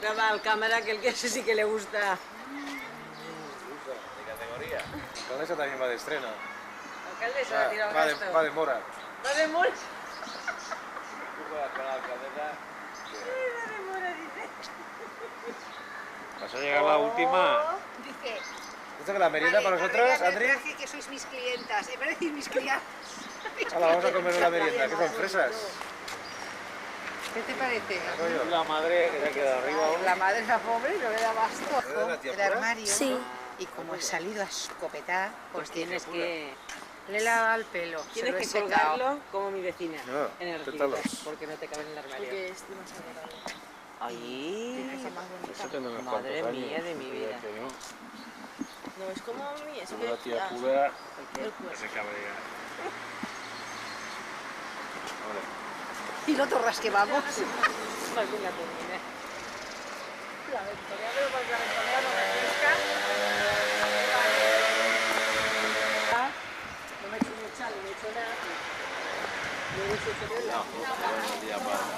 Graba al cámara que el que ese sí que le gusta. De categoría. Con eso también va de estreno. Alcalde se ha tirado Va gasto. de mora. Va de mora. Tú juegas con la alcaldesa. Va de mora, dice. Vas a llegar la última. Dice, ¿Esto que la merienda para nosotros, Andri? que sois mis clientas, en vez de decir mis clientas. Ahora vamos a comer la merienda, que son fresas. ¿Qué te parece? La madre que se ha quedado arriba aún. La madre la pobre no le da basto. ¿Eres la tía El Pura? armario. Sí. Y como he salido a escopetar, Pues tienes que... le he lavado el pelo. Tienes que se lo he secado. colgarlo como mi vecina. No, en el pétalos. río, porque no te cabe en el armario. Porque es demasiado grande. Ay, Es más bonita. Eso tiene unos madre cuantos mía años. de mi vida. Que no. No, es como a mí, es Luego la que... tía ah, Pura el cuerpo. se cabrea. Vale. Y lo torras que vamos. Más bien la terminé. La Victoria, pero porque la Victoria no refresca. No me he hecho mucha, ni me he hecho nada. No he hecho nada. Buenos días, padre.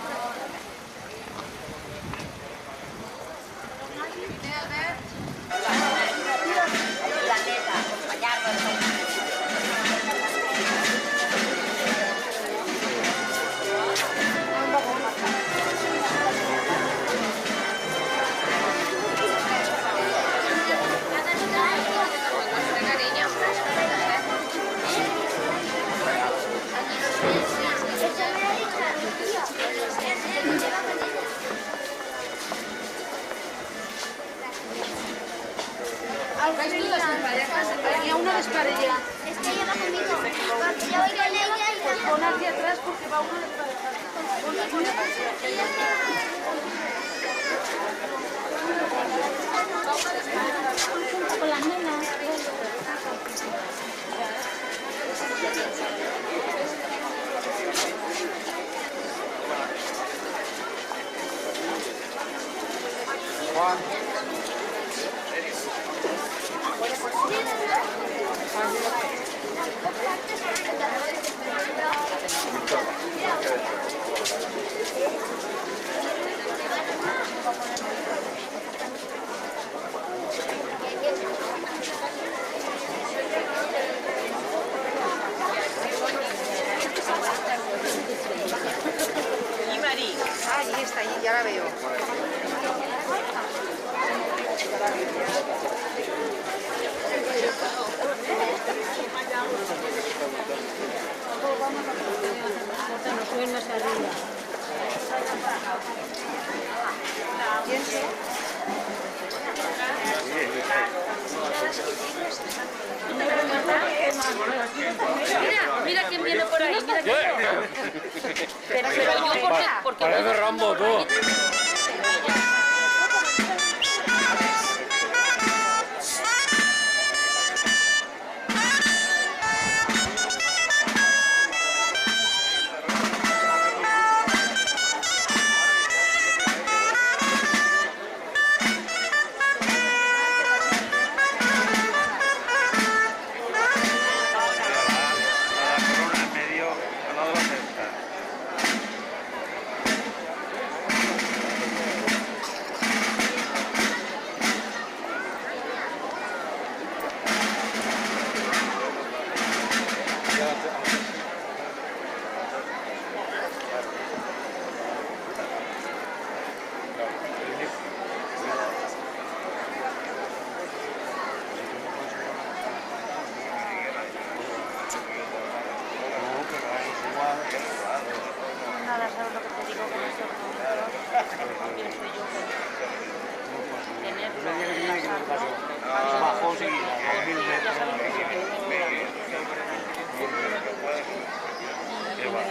Había una desparellada. Es que lleva conmigo. Porque yo voy con ella y Pues pon hacia atrás porque va una desparellada. con las nenas. Juan. Y Mari. Ah, ahí está, ahí ya la veo. Nos suben más arriba. Mira quién viene por ahí. Mira quién viene. Pero yo porque Parece Rambo, tú. Nada, ¿sabes lo que te digo? Con esto pienso yo tenerlo. Bajó seguida, 2000 metros. Qué va.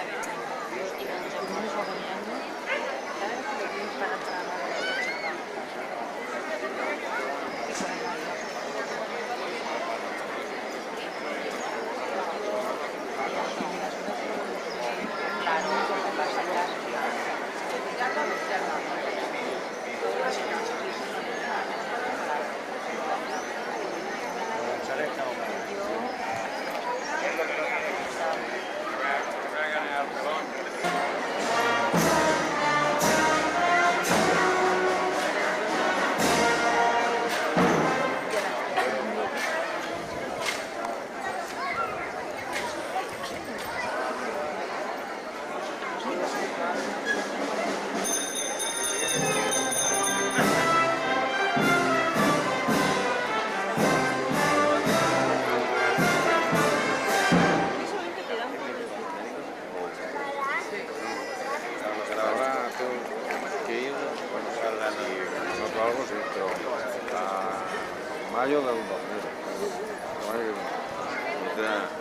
Mayo del 2000.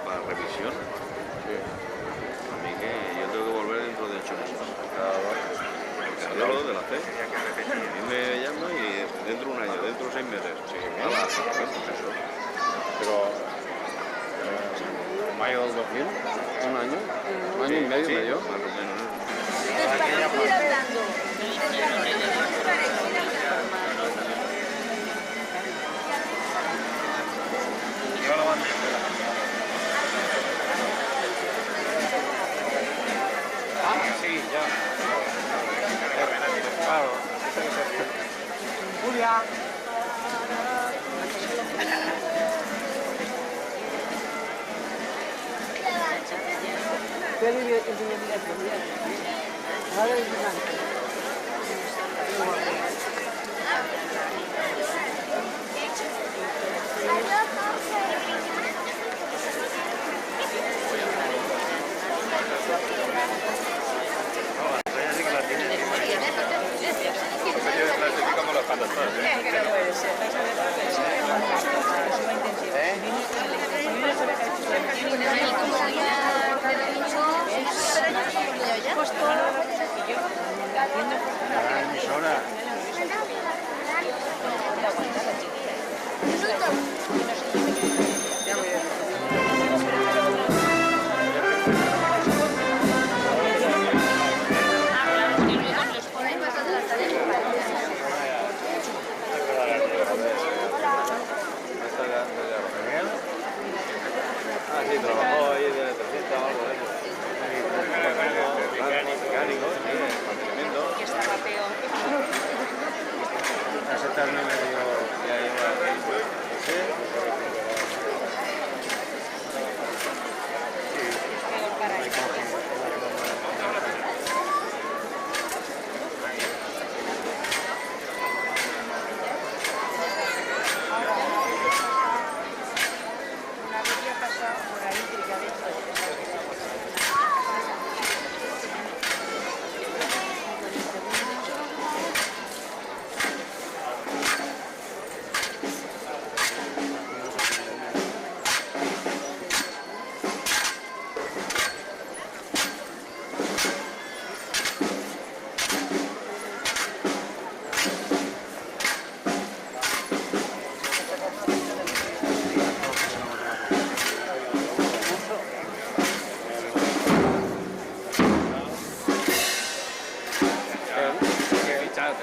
Para revisión. Sí. A mí que yo tengo que volver dentro de 8 meses. Yo lo de la C. A mí me llama y dentro de un año, dentro de 6 meses. Sí, Pero mayo del 2000, un año y medio sí, me dio. más o menos. Despacito ir hablando. Sí, ya. Claro. Julia. Ah, sí, trabajó ahí de electricista o algo de eso. Mecánico, sí, mantenimiento. Que estaba peor. Ese también me dio. Ya lleva tiempo. Sí. Peor para él. Una vez ya pasado por ahí, Que fichado,